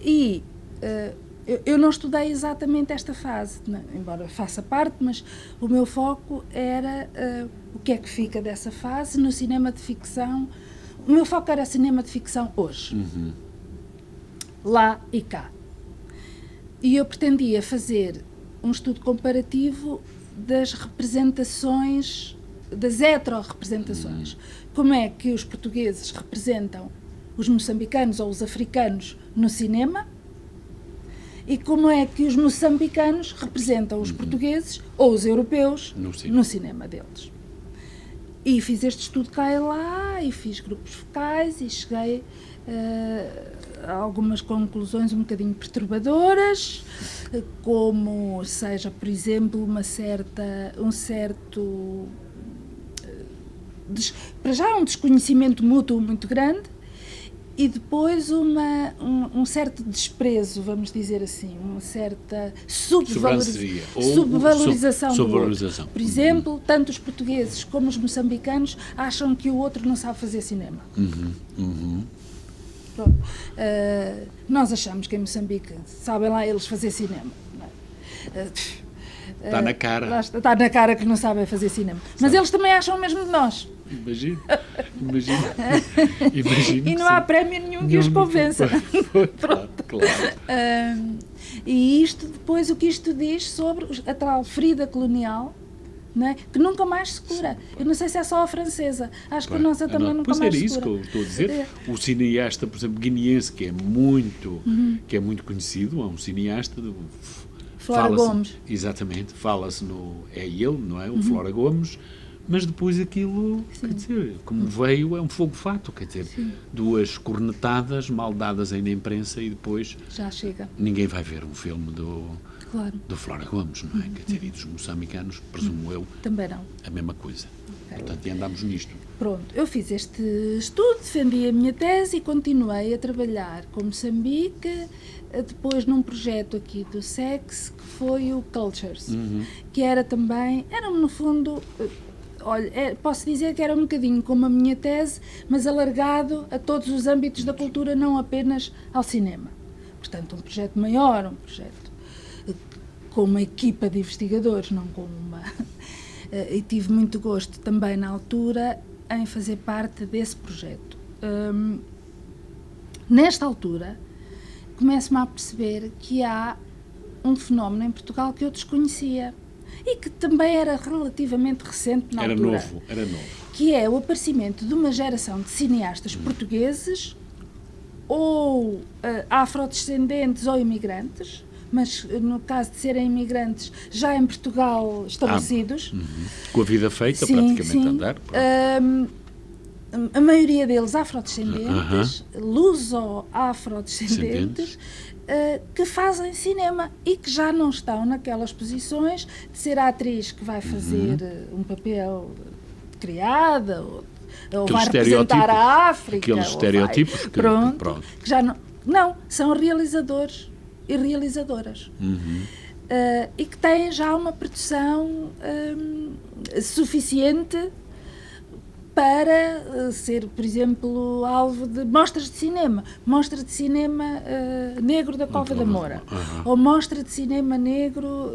E eu não estudei exatamente esta fase, embora faça parte, mas o meu foco era o que é que fica dessa fase no cinema de ficção. O meu foco era cinema de ficção hoje. Lá e cá. E eu pretendia fazer um estudo comparativo das representações, das heterorrepresentações. Como é que os portugueses representam os moçambicanos ou os africanos no cinema e como é que os moçambicanos representam os portugueses ou os europeus no cinema deles. E fiz este estudo cá e lá, e fiz grupos focais, e cheguei a algumas conclusões um bocadinho perturbadoras, como seja, por exemplo, para já um desconhecimento mútuo muito grande, e depois um certo desprezo, vamos dizer assim, uma certa subvalorização do outro. Por exemplo, tanto os portugueses como os moçambicanos acham que o outro não sabe fazer cinema. Pronto. Nós achamos que em Moçambique sabem lá eles fazer cinema. Está na cara. Está na cara que não sabem fazer cinema. Mas eles também acham o mesmo de nós. Imagino. E não há prémio nenhum que os convença. Claro. E isto, depois, o que isto diz sobre a tal ferida colonial, não é? Que nunca mais se cura. Eu não sei se é só a francesa. Acho que a nossa também nunca mais se cura. Pois era isso que eu estou a dizer. O cineasta, por exemplo, guineense, que é muito conhecido, é um cineasta do... Flora Gomes. Exatamente, fala-se é ele, não é? O Flora Gomes, mas depois aquilo, quer dizer, como veio, é um fogo fato, quer dizer, duas cornetadas mal dadas aí na imprensa e depois... Já chega. Ninguém vai ver um filme do Flora Gomes, não é? Quer dizer, e dos moçambicanos, presumo eu... Também não. A mesma coisa. Portanto, e andámos nisto. Pronto, eu fiz este estudo, defendi a minha tese e continuei a trabalhar com Moçambique, depois num projeto aqui do SEX, que foi o Cultures, que era no fundo, olha, posso dizer que era um bocadinho como a minha tese, mas alargado a todos os âmbitos da cultura, não apenas ao cinema. Portanto, um projeto maior, um projeto com uma equipa de investigadores, não com uma... E tive muito gosto também na altura em fazer parte desse projeto. Nesta altura, começo-me a perceber que há um fenómeno em Portugal que eu desconhecia e que também era relativamente recente na altura. Era novo. Que é o aparecimento de uma geração de cineastas portugueses ou afrodescendentes ou imigrantes, mas no caso de serem imigrantes, já em Portugal estabelecidos. Com a vida feita, praticamente a andar. A maioria deles afrodescendentes, luso-afrodescendentes, que fazem cinema e que já não estão naquelas posições de ser a atriz que vai fazer um papel criada ou vai representar a África. Aqueles estereótipos. Pronto. Que já não, são realizadores e realizadoras. E que têm já uma produção suficiente para ser, por exemplo, alvo de mostras de cinema. Mostra de cinema negro da Cova da Moura. Ou mostra de cinema negro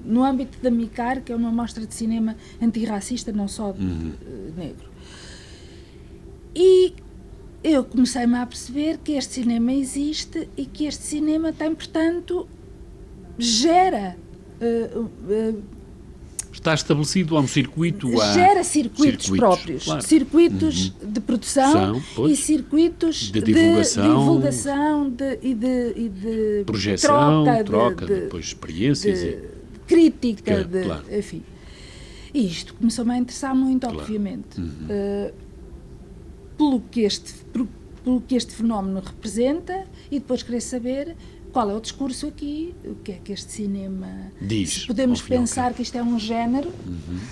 no âmbito da MICAR, que é uma mostra de cinema antirracista, não só negro. E eu comecei-me a perceber que este cinema existe e que este cinema tem, portanto, gera Está estabelecido, há um circuito... Gera circuitos próprios, claro. circuitos de produção e circuitos de divulgação, e de projeção, troca depois experiências. Crítica, claro. Enfim. E isto começou-me a interessar muito, obviamente, pelo que este fenómeno representa, e depois querer saber qual é o discurso aqui, o que é que este cinema diz. Se podemos pensar que isto é um género,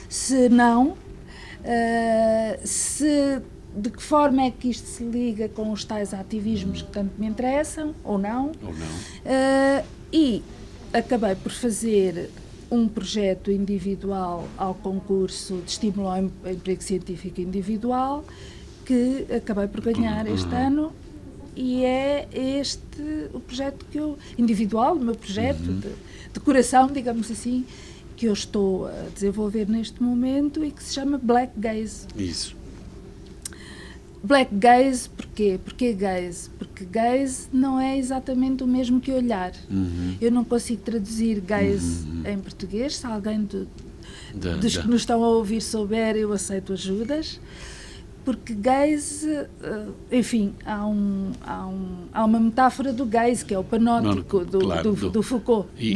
se não, de que forma é que isto se liga com os tais ativismos que tanto me interessam, ou não. E acabei por fazer um projeto individual ao concurso de estímulo ao emprego científico individual, que acabei por ganhar este ano, e é este o projeto individual, o meu projeto de coração, digamos assim, que eu estou a desenvolver neste momento e que se chama Black Gaze. Isso. Black Gaze, porquê? Porquê gaze? Porque gaze não é exatamente o mesmo que olhar. Eu não consigo traduzir gaze em português. Se alguém dos que nos estão a ouvir souber, eu aceito ajudas. Porque gaze, enfim, há uma metáfora do gaze, que é o panóptico do Foucault. E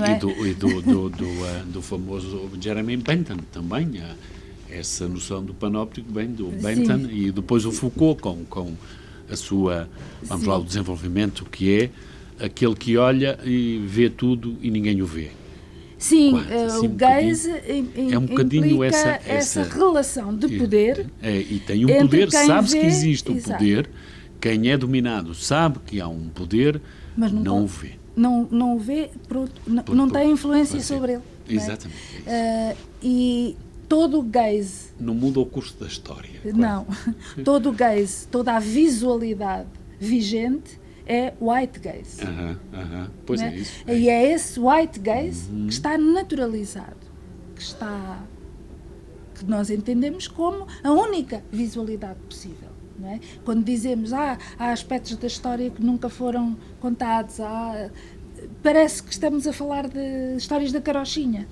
do famoso Jeremy Bentham também. Essa noção do panóptico vem do Bentham e depois o Foucault com a sua, vamos lá, o desenvolvimento, que é aquele que olha e vê tudo e ninguém o vê. Sim, o gaze implica essa relação de poder. E tem um poder, sabe-se que existe um poder, quem é dominado sabe que há um poder, mas não o vê. Não o vê, não tem influência sobre ele. Exatamente. E todo o gaze... Não muda o curso da história. Não. Todo o gaze, toda a visualidade vigente é white gaze. Pois é isso. E é esse white gaze que está naturalizado, que nós entendemos como a única visualidade possível. Não é? Quando dizemos há aspectos da história que nunca foram contados, parece que estamos a falar de histórias da carochinha,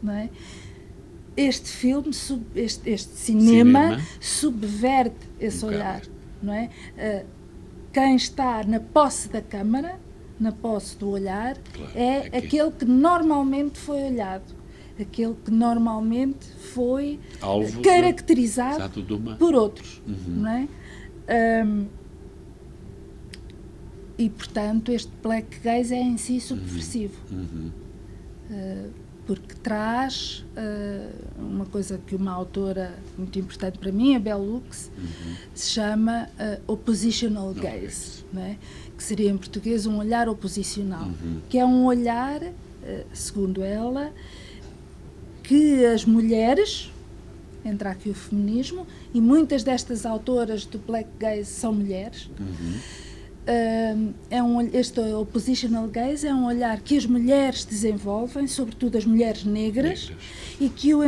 não é? Este filme, este cinema subverte esse olhar, não é? Quem está na posse da câmara, na posse do olhar, é aquele que normalmente foi olhado, aquele que normalmente foi caracterizado por outros, não é? E, portanto, este black gaze é em si subversivo. Porque traz uma coisa que uma autora muito importante para mim, a Bell Hooks, se chama oppositional gaze, não é? Que seria em português um olhar oposicional, que é um olhar, segundo ela, que as mulheres, entra aqui o feminismo, e muitas destas autoras do black gaze são mulheres. Este oppositional gaze é um olhar que as mulheres desenvolvem, sobretudo as mulheres negras, e que o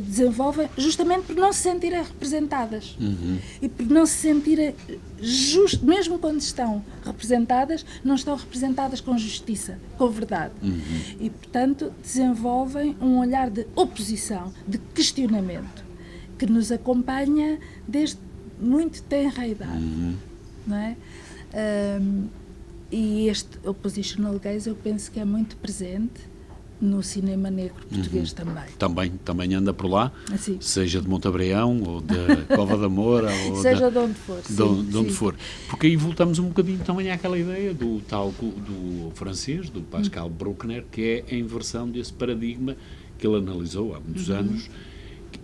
desenvolvem justamente por não se sentirem representadas e por não se sentirem mesmo quando estão representadas, não estão representadas com justiça, com verdade, e portanto desenvolvem um olhar de oposição, de questionamento, que nos acompanha desde muito tenra idade, não é? E este oppositional gaze eu penso que é muito presente no cinema negro português também anda por lá, seja de Montabrião ou da Cova da Moura ou seja de onde for, de onde for, porque aí voltamos um bocadinho também àquela ideia do francês, do Pascal Bruckner, que é a inversão desse paradigma que ele analisou há muitos anos.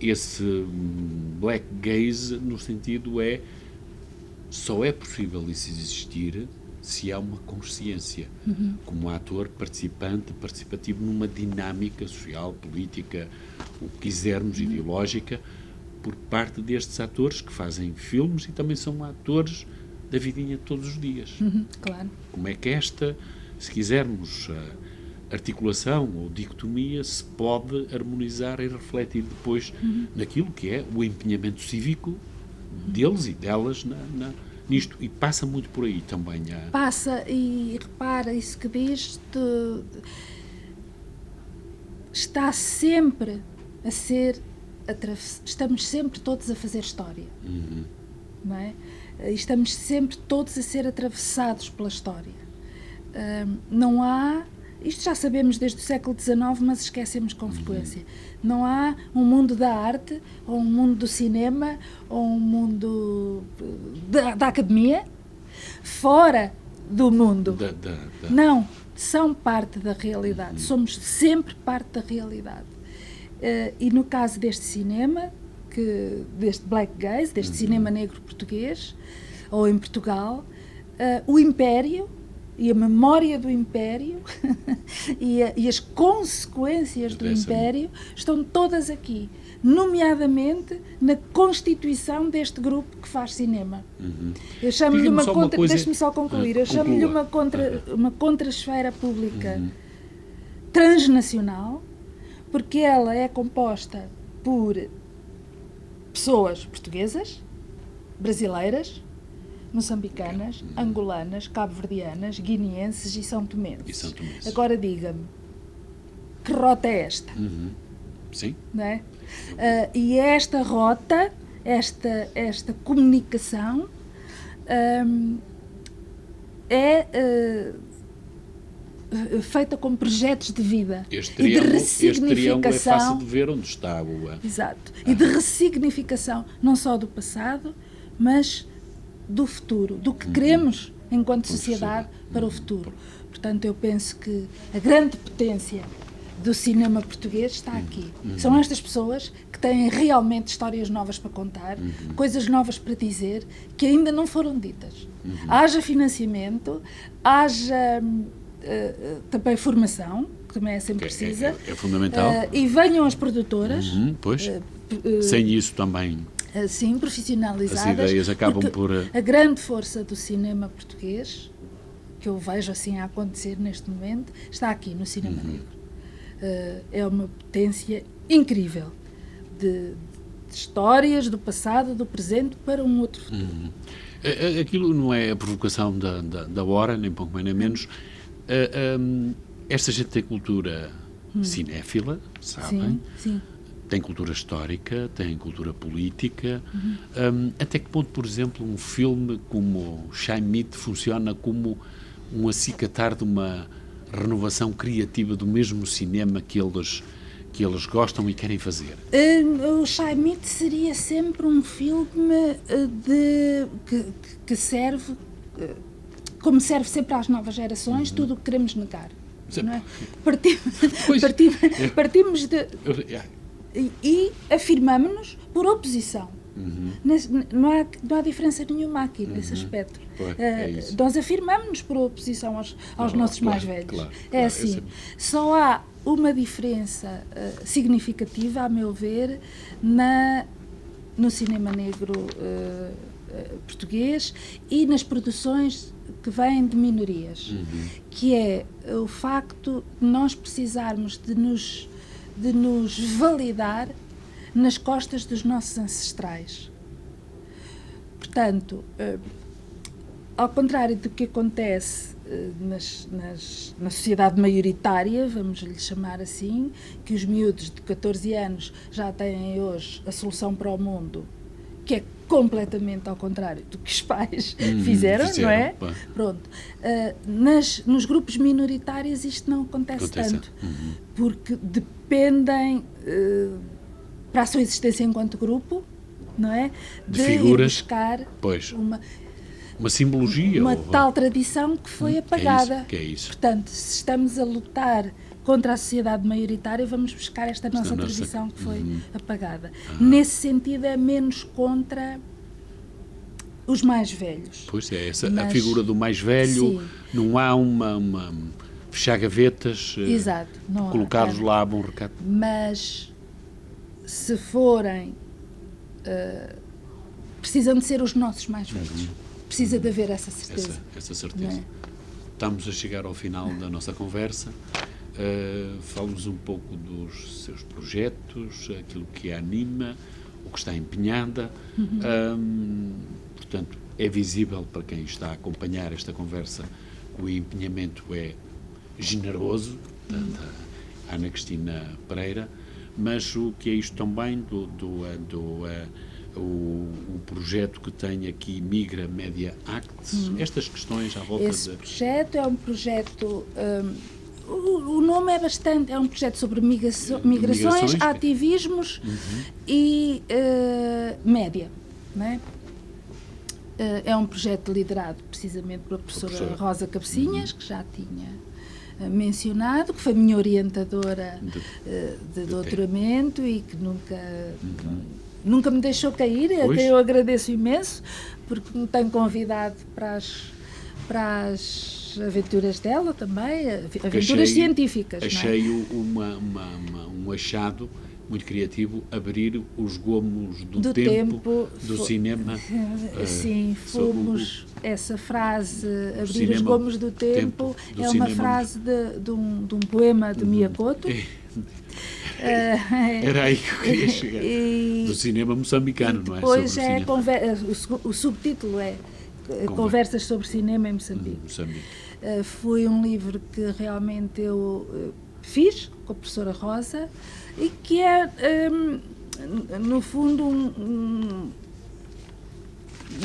Esse black gaze, no sentido só é possível isso existir se há uma consciência, como ator participativo numa dinâmica social, política, o que quisermos, ideológica, por parte destes atores que fazem filmes e também são atores da vidinha de todos os dias. Claro. Como é que esta, se quisermos, articulação ou dicotomia se pode harmonizar e refletir depois naquilo que é o empenhamento cívico deles e delas nisto, e passa muito por aí também. Passa, e repara, isso que diz, está sempre estamos sempre todos a fazer história, não é? E estamos sempre todos a ser atravessados pela história. Não há, isto já sabemos desde o século XIX, mas esquecemos com frequência, não há um mundo da arte, ou um mundo do cinema, ou um mundo da academia, fora do mundo. Não, são parte da realidade, somos sempre parte da realidade. E no caso deste cinema, deste Black Gaze, deste cinema negro português, ou em Portugal, o Império e a memória do Império e as consequências do Império estão todas aqui, nomeadamente na constituição deste grupo que faz cinema. Eu chamo-lhe deixe-me só concluir, eu chamo-lhe uma contrasfera pública transnacional, porque ela é composta por pessoas portuguesas, brasileiras, moçambicanas, angolanas, cabo-verdianas, guineenses e são tomenses. Agora diga-me, que rota é esta? Sim. Não é? E esta rota, esta comunicação é feita com projetos de vida e de ressignificação. Este triângulo é fácil de ver onde está. Exato. E de ressignificação, não só do passado, mas do futuro, do que queremos enquanto sociedade para o futuro. Portanto, eu penso que a grande potência do cinema português está aqui. São estas pessoas que têm realmente histórias novas para contar, coisas novas para dizer, que ainda não foram ditas. Haja financiamento, haja também formação, que também é sempre precisa. É fundamental. E venham as produtoras. Sem isso também... Sim, profissionalizadas. As ideias acabam por... A grande força do cinema português, que eu vejo assim a acontecer neste momento, está aqui no cinema negro. É uma potência incrível de histórias do passado, do presente, para um outro futuro. Aquilo não é a provocação da hora, nem pouco mais nem menos. Esta gente tem cultura cinéfila, sabem? Sim. Tem cultura histórica, tem cultura política. Até que ponto, por exemplo, um filme como Schmidt funciona como um acicatar de uma renovação criativa do mesmo cinema que eles gostam e querem fazer? O Schmidt seria sempre um filme que serve, como serve sempre às novas gerações, tudo o que queremos negar. Não é? Partimos de... E afirmamos-nos por oposição. Não há diferença nenhuma aqui nesse aspecto. Nós afirmamos-nos por oposição aos nossos mais velhos. É assim. Só há uma diferença significativa, a meu ver, no cinema negro português e nas produções que vêm de minorias, que é o facto de nós precisarmos de nos validar nas costas dos nossos ancestrais. Portanto, ao contrário do que acontece na sociedade maioritária, vamos lhe chamar assim, que os miúdos de 14 anos já têm hoje a solução para o mundo, que é completamente ao contrário do que os pais fizeram, não é? Pronto. Nos grupos minoritários isto não acontece tanto, porque dependem, para a sua existência enquanto grupo, não é? De figuras, buscar uma simbologia. Uma tal tradição que foi apagada. Que é isso. Portanto, se estamos a lutar contra a sociedade maioritária, vamos buscar esta nossa tradição que foi apagada. Nesse sentido, é menos contra os mais velhos. Pois é, a figura do mais velho, não há uma fechar gavetas, colocá-los lá a bom recado. Mas, se forem, precisam de ser os nossos mais velhos. Precisa de haver essa certeza. Essa certeza. É? Estamos a chegar ao final da nossa conversa. Fale-nos um pouco dos seus projetos, aquilo que a anima, o que está empenhada. Portanto, é visível para quem está a acompanhar esta conversa que o empenhamento é generoso, da Ana Cristina Pereira, mas o que é isto também o projeto que tem aqui Migra Media Act, estas questões à volta Esse projeto é um projeto, o nome é um projeto sobre migrações, ativismos e média, não é? É um projeto liderado precisamente pela professora Rosa Cabecinhas, que já tinha mencionado, que foi minha orientadora de doutoramento e que nunca me deixou cair, a quem eu agradeço imenso, porque me tem convidado para as aventuras dela também, aventuras científicas. Achei um achado muito criativo, abrir os gomos do tempo do cinema. Sim, fomos essa frase, abrir os gomos do tempo, é uma frase de um poema de Miyakoto. Era aí que eu queria chegar. Do cinema moçambicano, não é? Pois o subtítulo é Conversas sobre Cinema em Moçambique. Foi um livro que realmente eu fiz com a professora Rosa e que é, no fundo,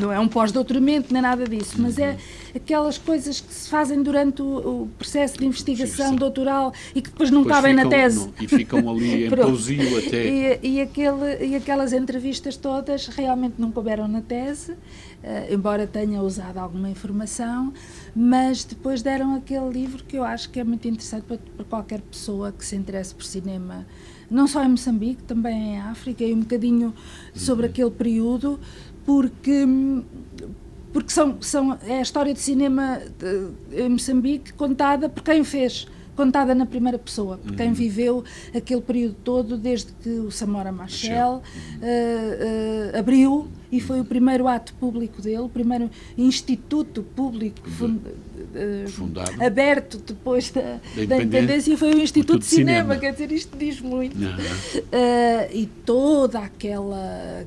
não é um pós-doutoramento nem nada disso, mas é aquelas coisas que se fazem durante o processo de investigação doutoral e que depois não cabem na tese. E ficam ali em pousio até. E aquelas entrevistas todas realmente não couberam na tese, embora tenha usado alguma informação, mas depois deram aquele livro que eu acho que é muito interessante para qualquer pessoa que se interesse por cinema, não só em Moçambique, também em África, e um bocadinho sobre aquele período, porque é a história de cinema em Moçambique contada por quem o fez, contada na primeira pessoa, por quem viveu aquele período todo, desde que o Samora Machel abriu, e foi o primeiro ato público dele, o primeiro instituto público fundado, aberto depois da independência, e foi o Instituto de Cinema, quer dizer, isto diz muito. E toda aquela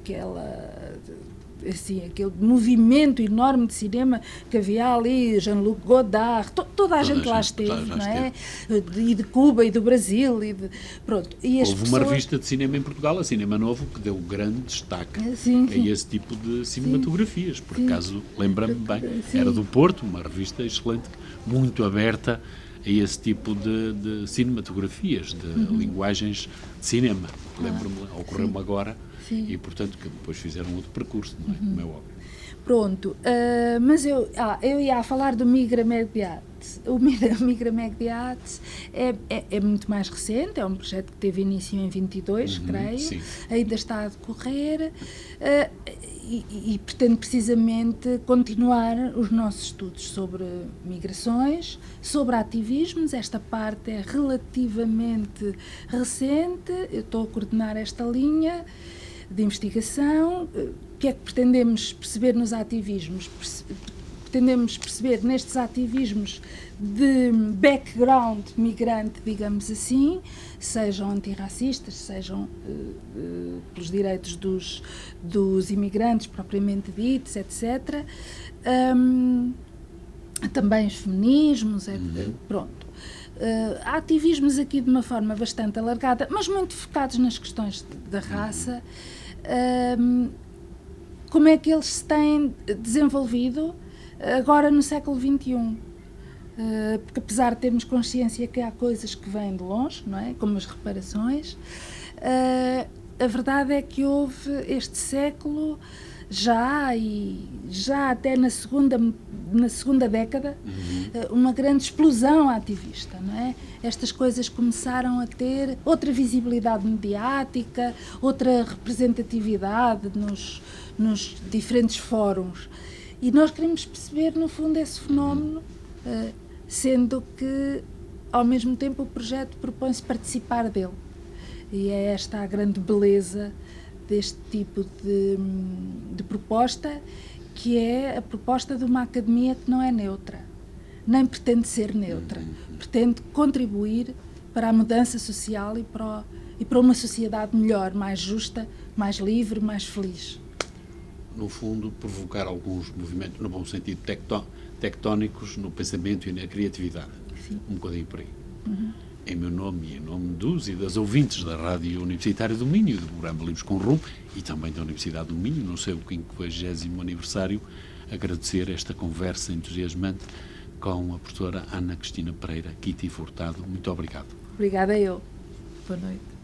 assim, aquele movimento enorme de cinema que havia ali, Jean-Luc Godard, toda a gente lá esteve, não é? E de Cuba e do Brasil, pronto. E houve uma revista de cinema em Portugal, a Cinema Novo, que deu grande destaque a esse tipo de cinematografias, por acaso, lembra-me bem, era do Porto, uma revista excelente, muito aberta a esse tipo de cinematografias, de linguagens de cinema. Lembro-me, ocorreu-me agora. Sim. E, portanto, que depois fizeram outro percurso, não é? Como é óbvio. Pronto, mas eu ia falar do Migra Media Act. O Migra Media Act é muito mais recente, é um projeto que teve início em 22, creio, sim. Ainda está a decorrer e pretende precisamente continuar os nossos estudos sobre migrações, sobre ativismos. Esta parte é relativamente recente, eu estou a coordenar esta linha de investigação. O que é que pretendemos perceber nos ativismos? Pretendemos perceber nestes ativismos de background migrante, digamos assim, sejam antirracistas, sejam pelos direitos dos imigrantes propriamente ditos, etc. Também os feminismos, pronto. Há ativismos aqui de uma forma bastante alargada, mas muito focados nas questões da raça. Como é que eles se têm desenvolvido agora no século XXI? Porque apesar de termos consciência que há coisas que vêm de longe, não é? Como as reparações, a verdade é que houve este século já até na segunda década, uma grande explosão ativista, não é? Estas coisas começaram a ter outra visibilidade mediática, outra representatividade nos diferentes fóruns. E nós queremos perceber, no fundo, esse fenómeno, sendo que, ao mesmo tempo, o projeto propõe-se participar dele. E é esta a grande beleza deste tipo de proposta, que é a proposta de uma academia que não é neutra, nem pretende ser neutra, pretende contribuir para a mudança social e para uma sociedade melhor, mais justa, mais livre, mais feliz. No fundo, provocar alguns movimentos, no bom sentido, tectónicos no pensamento e na criatividade. Sim. Um bocadinho por aí. em meu nome e em nome dos e das ouvintes da Rádio Universitária do Minho e do programa Livros com Rumo e também da Universidade do Minho, no seu 50º aniversário, agradecer esta conversa entusiasmante com a professora Ana Cristina Pereira Quiti Furtado. Muito obrigado. Obrigada eu. Boa noite.